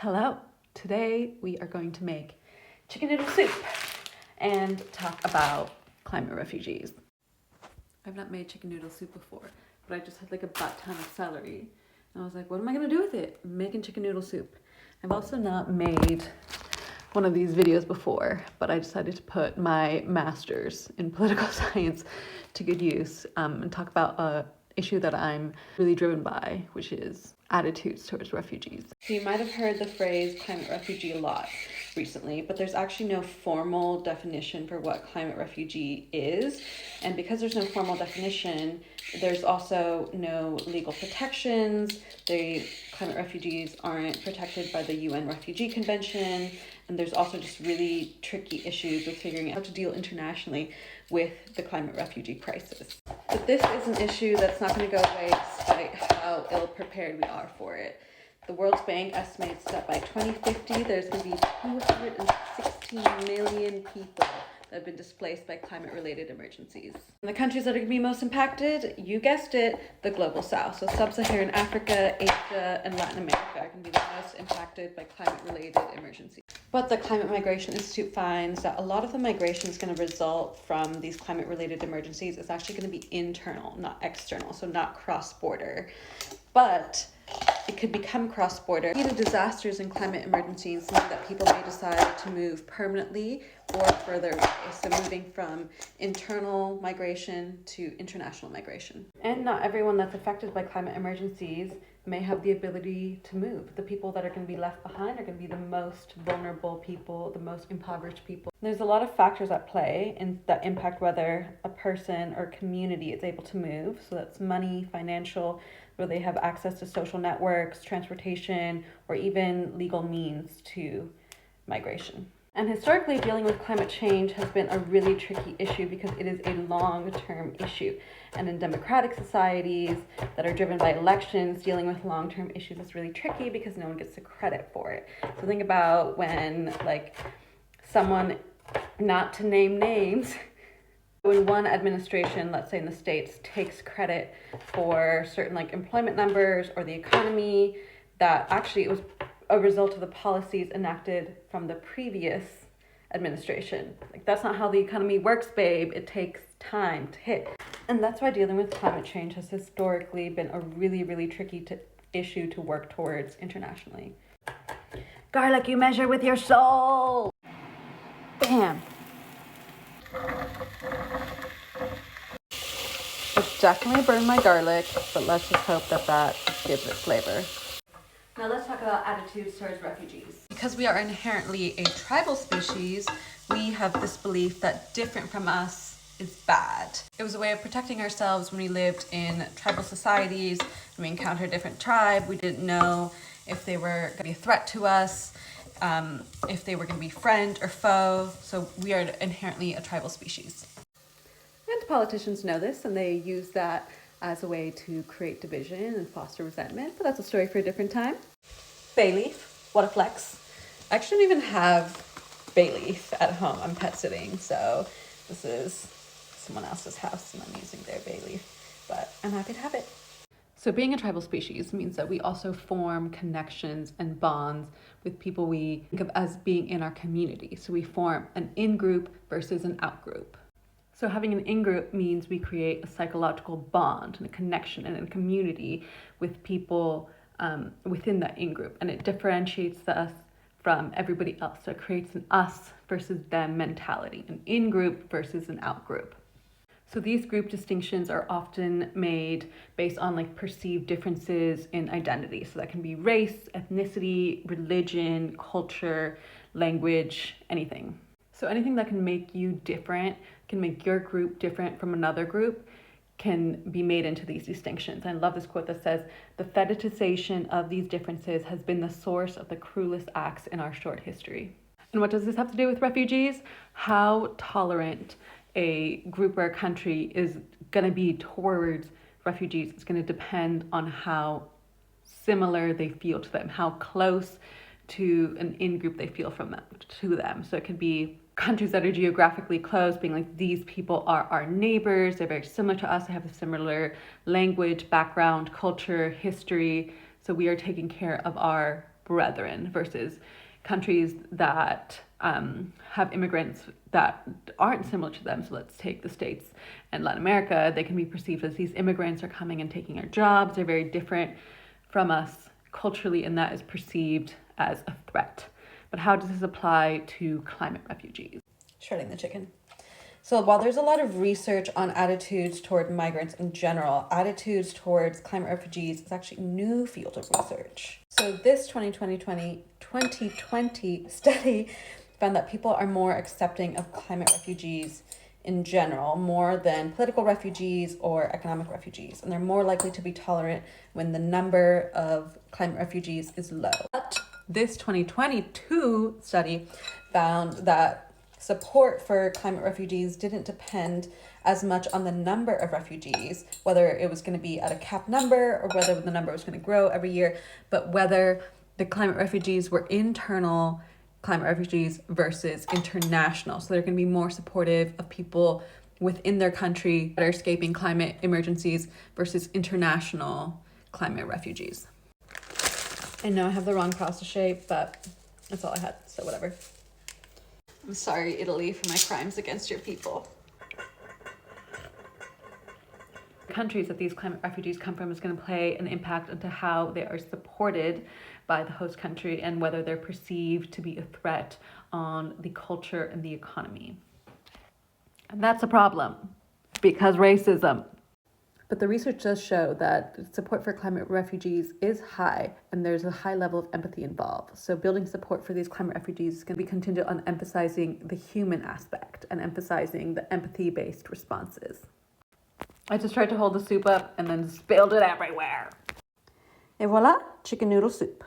Hello, today we are going to make chicken noodle soup and talk about climate refugees. I've not made chicken noodle soup before, but I just had like a butt ton of celery. And I was like, what am I gonna do with it? I'm making chicken noodle soup. I've also not made one of these videos before, but I decided to put my master's in political science to good use and talk about a issue that I'm really driven by, which is attitudes towards refugees. So you might have heard the phrase climate refugee a lot recently, but there's actually no formal definition for what climate refugee is. And because there's no formal definition, there's also no legal protections. Climate refugees aren't protected by the UN Refugee Convention. And there's also just really tricky issues with figuring out how to deal internationally with the climate refugee crisis. But this is an issue that's not going to go away despite how ill-prepared we are for it. The World Bank estimates that by 2050, there's going to be 216 million people that have been displaced by climate-related emergencies. And the countries that are going to be most impacted, you guessed it, the global south. So sub-Saharan Africa, Asia, and Latin America are going to be the most impacted by climate-related emergencies. What the Climate Migration Institute finds that a lot of the migration is going to result from these climate-related emergencies is actually going to be internal, not external, so not cross-border. But it could become cross-border. Due to disasters and climate emergencies mean that people may decide to move permanently or further away. So moving from internal migration to international migration. And not everyone that's affected by climate emergencies may have the ability to move. The people that are going to be left behind are going to be the most vulnerable people, the most impoverished people. There's a lot of factors at play that impact whether a person or community is able to move. So that's money, financial, where they have access to social networks, transportation, or even legal means to migration. And historically, dealing with climate change has been a really tricky issue because it is a long-term issue. And in democratic societies that are driven by elections, dealing with long-term issues is really tricky because no one gets the credit for it. So think about when, someone, not to name names, when one administration, let's say in the States, takes credit for certain employment numbers or the economy, that actually it was a result of the policies enacted from the previous administration. That's not how the economy works, babe. It takes time to hit. And that's why dealing with climate change has historically been a really, really tricky issue to work towards internationally. Garlic you measure with your soul. Bam. It's definitely burned my garlic, but let's just hope that gives it flavor. Now let's talk about attitudes towards refugees. Because we are inherently a tribal species, we have this belief that different from us is bad. It was a way of protecting ourselves when we lived in tribal societies, when we encountered a different tribe. We didn't know if they were going to be a threat to us, if they were going to be friend or foe. So we are inherently a tribal species. And politicians know this, and they use that as a way to create division and foster resentment, but that's a story for a different time. Bay leaf, what a flex. I actually don't even have bay leaf at home. I'm pet sitting, so this is someone else's house and I'm using their bay leaf, but I'm happy to have it. So being a tribal species means that we also form connections and bonds with people we think of as being in our community. So we form an in-group versus an out-group. So having an in-group means we create a psychological bond and a connection and a community with people within that in-group. And it differentiates us from everybody else. So it creates an us versus them mentality, an in-group versus an out-group. So these group distinctions are often made based on perceived differences in identity. So that can be race, ethnicity, religion, culture, language, anything. So anything that can make you different, can make your group different from another group, can be made into these distinctions. I love this quote that says, "The fetishization of these differences has been the source of the cruelest acts in our short history." And what does this have to do with refugees? How tolerant a group or a country is going to be towards refugees is going to depend on how similar they feel to them, how close to an in-group they feel to them. So it could be countries that are geographically close, being these people are our neighbors, they're very similar to us, they have a similar language, background, culture, history, so we are taking care of our brethren versus countries that have immigrants that aren't similar to them. So let's take the States and Latin America. They can be perceived as these immigrants are coming and taking our jobs. They're very different from us culturally, and that is perceived as a threat. But how does this apply to climate refugees? Shredding the chicken. So while there's a lot of research on attitudes toward migrants in general, attitudes towards climate refugees is actually a new field of research. So this 2020 study found that people are more accepting of climate refugees in general, more than political refugees or economic refugees. And they're more likely to be tolerant when the number of climate refugees is low. But this 2022 study found that support for climate refugees didn't depend as much on the number of refugees, whether it was going to be at a capped number or whether the number was going to grow every year, but whether the climate refugees were internal climate refugees versus international. So they're going to be more supportive of people within their country that are escaping climate emergencies versus international climate refugees. I know I have the wrong pasta shape, but that's all I had, so whatever. I'm sorry, Italy, for my crimes against your people. Countries that these climate refugees come from is going to play an impact into how they are supported by the host country and whether they're perceived to be a threat on the culture and the economy. And that's a problem because racism. But the research does show that support for climate refugees is high and there's a high level of empathy involved. So building support for these climate refugees is going to be contingent on emphasizing the human aspect and emphasizing the empathy-based responses. I just tried to hold the soup up and then spilled it everywhere. Et voila, chicken noodle soup.